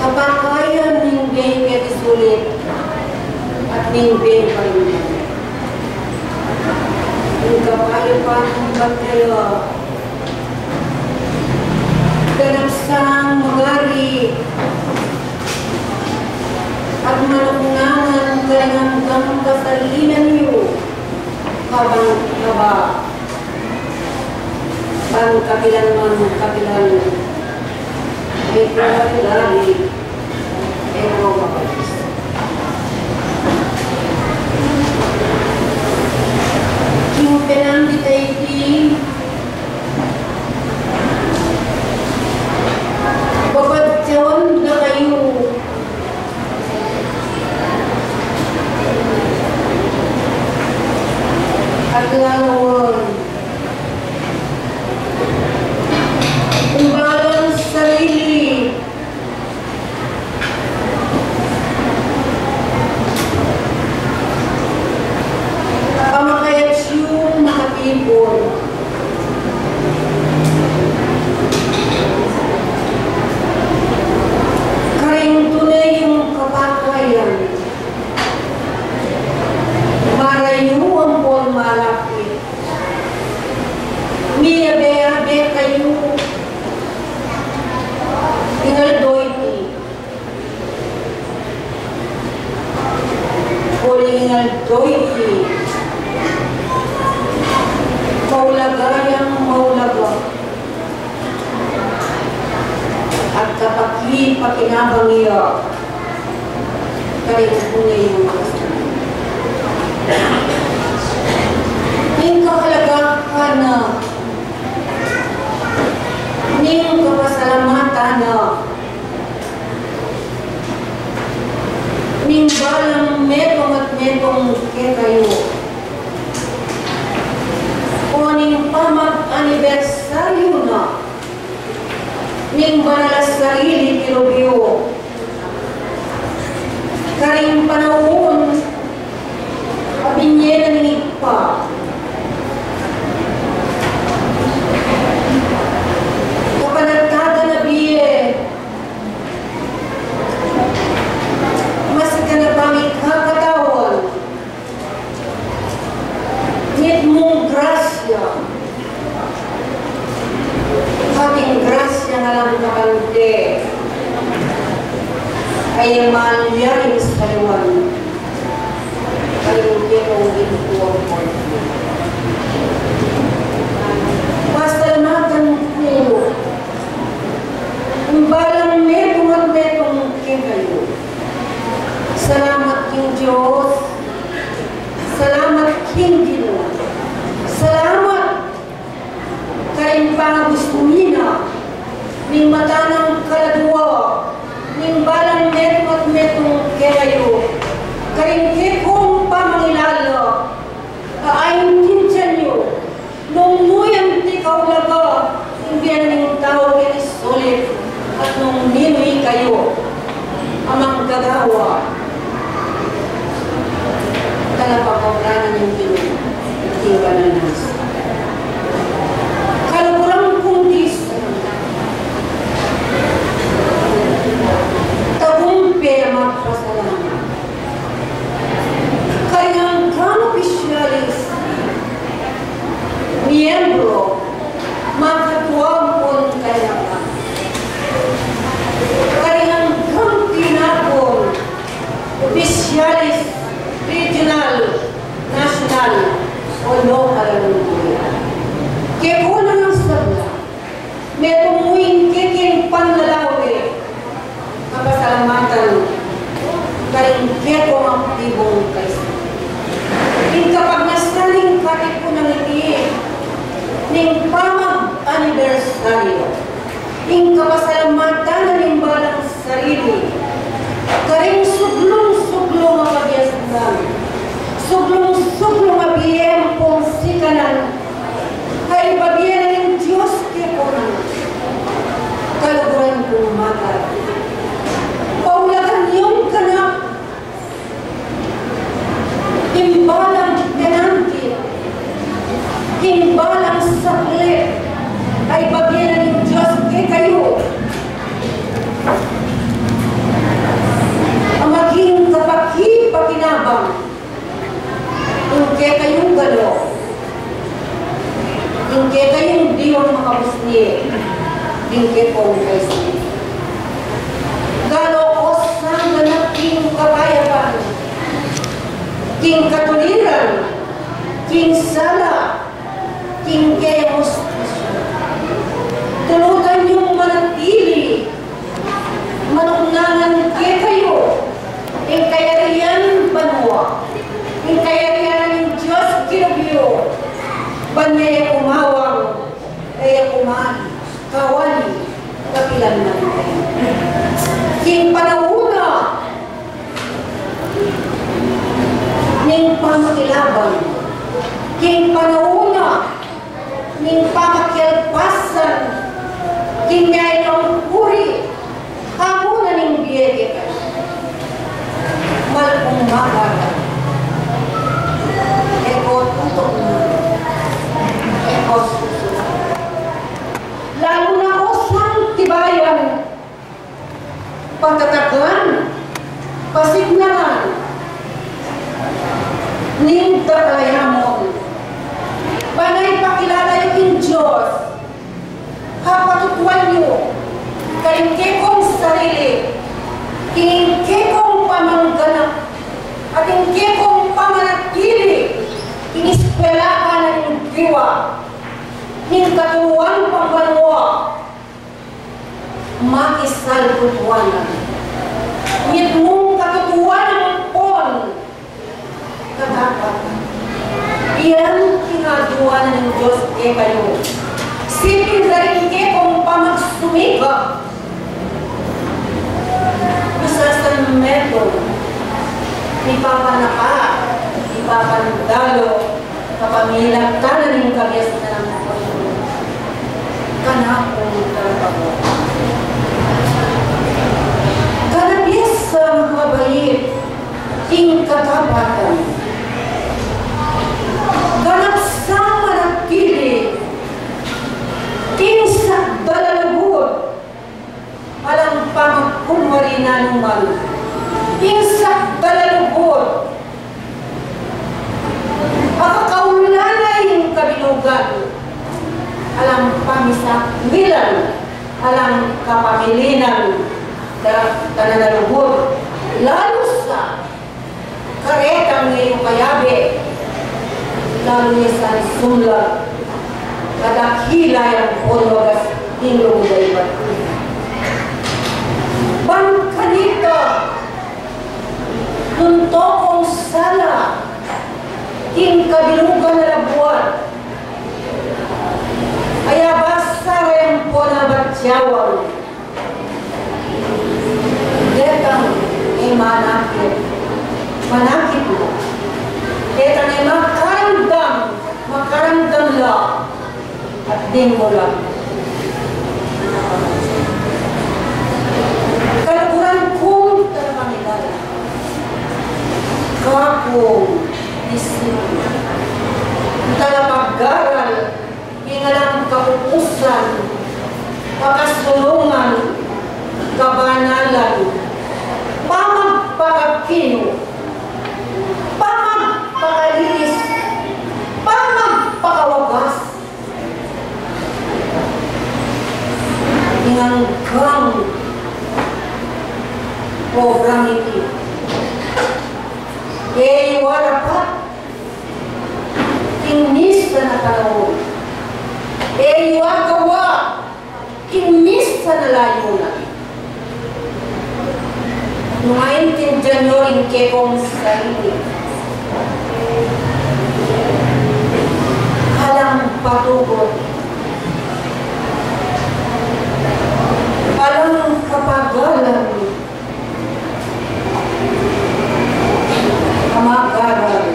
kapakayan ning beng ket sulit at ning beng kalunan. Ning kapayo pa ng bagaya ganagsang magari at malungangan kalingang kasalinan niyo habang kaba ang kapilan ito ay lagi ito kapalis. Yung pinandita iti babadyawan na kayo at lalawon kumbalang sarili pamakayat yung makatipon karing tunay yung kapakayan marayuan po malapit miyabe-abe kayo ingaldoiti kuling ingaldoiti maulagayang maulaga at kapag pakinabang iyo karing punay yung kasalan ning kahalagahan na ning kapasalamatan na ning balang metong at metong kayo o ning pamag-anibersaryo na ning banalas sarili kilobyo karing panahon pabinyera ning ipa kapanagtada na biye mas kanapamit kakatawan ngit mong grasya hating grasya nga lang kapante ay malyaring sa kaliwan kalimutya kong gintuwang mo pasalamatan ko kung balang metong at metong kayo salamat king Diyos salamat king Ginoo salamat karing pangagusto nina ning mata ng kaladwa ning balang metong at metong kayo karing kekong pamangilala kaayon kintiyan nyo nung nguyang tikaw laga imbiyan ning tao kini sulit at nung ninoy kayo amang gagawa talapakabranan yung itiwa na nasa kalukurang kundis tagumpe magpasalamat kayang kanopisyalis miyembro magkatuwang pon kaya ka kayang kampinapon opisyalis regional, national o local kaya ko na ng sabla may tumuing kiking panlalawi kapasalamatan karing keko ang tibong kaisa ing kapag nasaling kapit ko ng iti ning pamag-anibersaryo ing kapasalamatan na ning balang sarili karing suglong-suglong ang pagyasan suglong-suglong ang biyem kong sikanan kay pagyan ng Diyos keko na kaluguran kong magat paulagan yung kanak imbalang penanti imbalang saklit ay pagyan ng Diyos kay kayo king katuliran, king sala, king kaya hostisya. Tulutan niyong manatili, manunangan kayo, ang kayarihan banwa, ang kayarihan ng Diyos kinabyo, banyaya umawang, kaya kumali, kawali, kapilanman kayo. King panahuna, ning pamakilaban, king panahuna, ning pamakialpasan, king ngayong puri, hamuna ning biyege ka. Malpong magalan. Eko tutok na. Eko susunod. Lalo na ko sang tibayan, patatagan, pasignalan, ning kakayamon. Panay pakilala yung Diyos. Hapatutuan nyo. Kaingke kong sarili. Kaingke kong pamangganap. At ingke kong pamanatili. Iniskwela ka na yung diwa. Ning katuwan pangbanwa. Makisal tutuanan. Ngit mong katutuan ng pon. Kadapat. Iyan kinagawa ng Diyos kay kayo. Sipin rin kayo kung pamagsumika. Isa sa meto, ipapanaka, ipapandalo, kapamilang ka na ng kabias na ng pagkakas. Kanakong talaga. Kanabias sa mga bayit, king katapatan. Ganap sa manatili, king sa balalagod, alang pamagkumari na naman, king sa balalagod, akakaulanay yung kabilugan, alang pamisakmilan, alang kapamilinan, tananalugod, lalo sa karetang ngayong kayabi, lalo niya sa sumla, kadakila yung ponwagas tinglong daybat. Bangkanita, nuntokong sala, king kabilugan na labuan, ayabasa rin po na batyawang, detang ay manakit, manakit mo. Detang ay makaramdam lang, at din mo lang. Kalaguran kong talamanilala, kakong disiplina, talapag-garal, ingalang kaupusan, pakasulungan, kabanalan, pamagpakakino, pamagpakalinis, pamagpakawagas, inanggang program iti. E warapat, kinis na nakalawon. E wagawa, kinis na nalayunan. Maintindihan nyo rin kekong sarili. Alang patugot. Alang kapagalan. Kamagalan.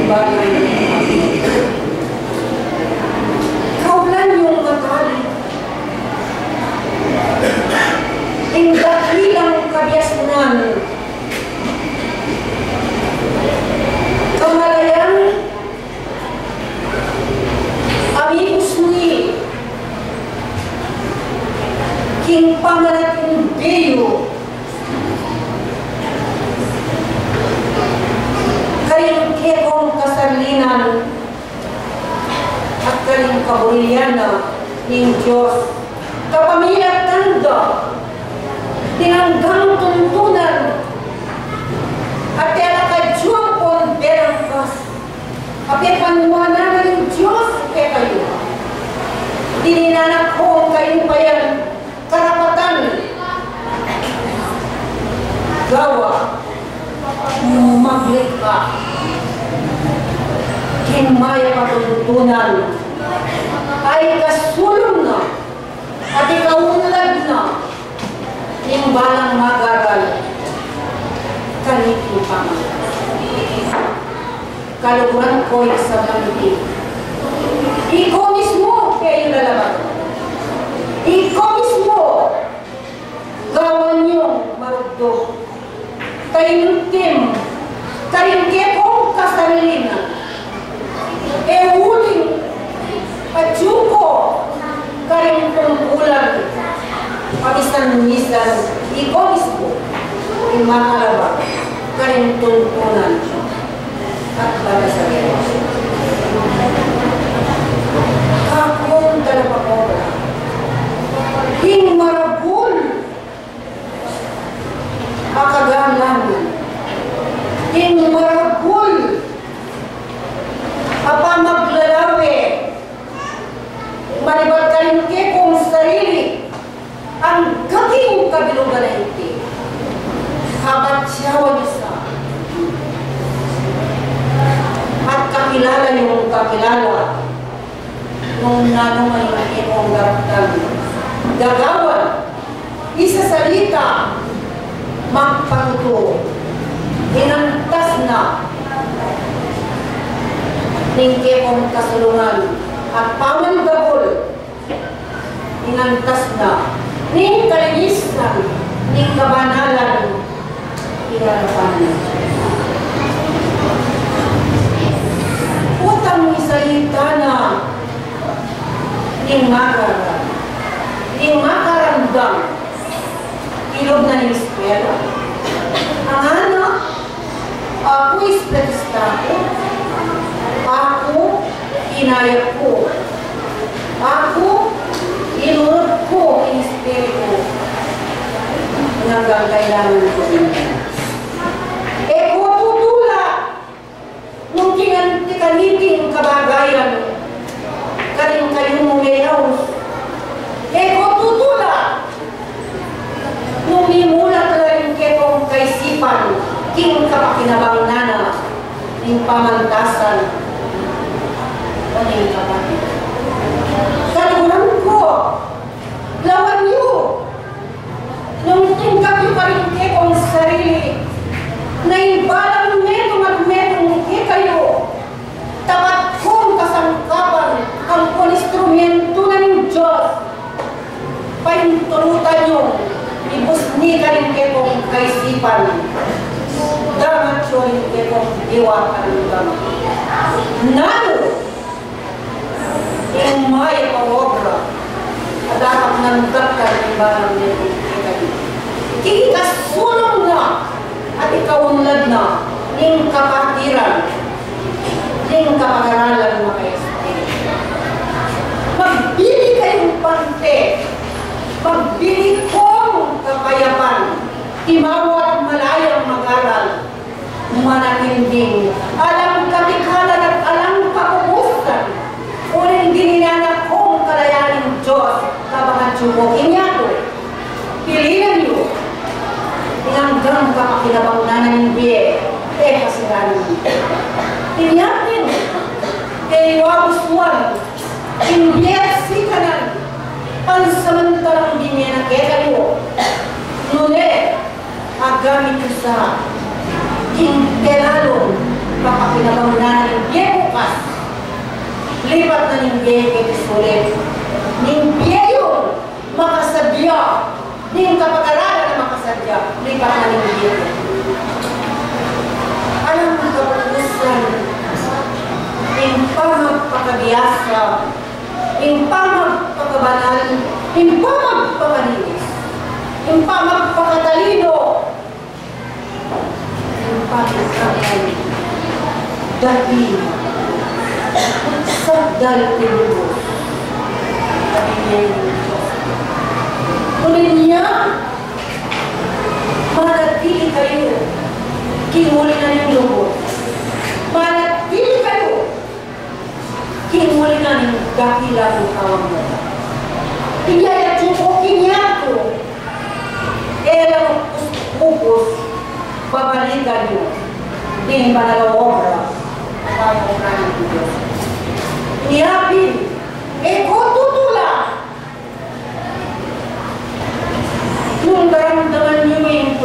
Bagay. Kaulan yung matali. Dakilang kabiasnan, kamalayan, amigos ni, king pamanating Diyo, kayong kekong kasalinan, at kayong kabuliana ng Diyos, kapamilya tanda, tinanggang tuntunan at kaya nakadiyong Kapit panuwanan ng Diyos kay kayo. Dininanak ko kayo pa yan karapatan. Gawa, maglikha. Himaya patutunan ay kasulong na at ikaunlad na ng balang magagal kanito pa. Kaluguran ko sa maniti. Ikaw mismo kayo lalaban. Ikaw mismo gawan niyong marugdog. Kayuntim, karingkepong kasarilinan. Huling patyuko karing tungkulan pagisan-misan ikaw mismo imakalaba karing tungkulan at balasarin. Akong talapakobra hing marabul akagalangan hing marabul apa maglalawe manibalkan ke kung sarili ang gating kabilugan na iti habat siyawan isa at kakilala yung kakilala nung nanuman yung ikong garaptan gagawan isa salita magpatuto inantas na ningke kong kasulungan at pamandabol inantas na ning kalinisan ning kabanalan inarapan na utang isalita na ning makarandang ilog na ning eskwela ang anak ako ispretistako. Ako, inayap ko. Ako, inurot ko, in-spirit ko. Hanggang kailangan ko nito. Ko tutula nung kinantikaniting kabagayan kaling kayong mumayaw. Ko tutula nung imulat rin ketong kaisipan king kapakinabang nana ng pamantasan kaning kapatid. Kaluguran ko, lawan niyo, nung tingkap yung paringke kong sarili, na imbalang medong kayo, tapat kong kasangkapan ang instrumento ng Diyos. Paintulutan nyo, ibusni karingke kong kaisipan, damat yun karingke kong diwakan ng damat. Nano, yung may pawobra at dapat nanggakan ng barang nito kikikasulong na at ikaunlad na yung kapatiran yung kapag-aralan mga espiritu. Magbili kayong pante, magbili kong kapayapan, timawat malayang mag-aral, manatinding alam kapikalan at alam kapupusan. Uling dininanak kong kalayanin Diyos kabangan tsubukin niya to. Pilihan niyo. Inanggang kapakinabang na ng biye. Kasiran niyo. Tinyakin. Iwagustuan. Inbiyat sikanan. Pansamantalang binya na kayo. Nune. Agamit ko sa kintelalong kapakinabang na ng biye bukas. Lipat na ng biye kay Sulit. Ning biye yun, makasadya. Ning kapag-aralan na makasadya. Lipat na ng biye. Alam mo kapagusan, ning pamagpakabiyasa, ning pamagpakabanal, ning pamagpakanilis, ning pamagpakatalino, ning pamagpakalan, dati sabdal tinubos. Sabi niya yung Diyos. Kunin niya, manatili kayo, kinuli na yung lubos. Manatili kayo, huli na ng dakila ng tawag mo. Iyayat yung kinyato. Elang pupus, babalikan nyo. Din ba obra? Para obra ng Diyos. Niyapin, tutula. Nung daramdaman nyo yung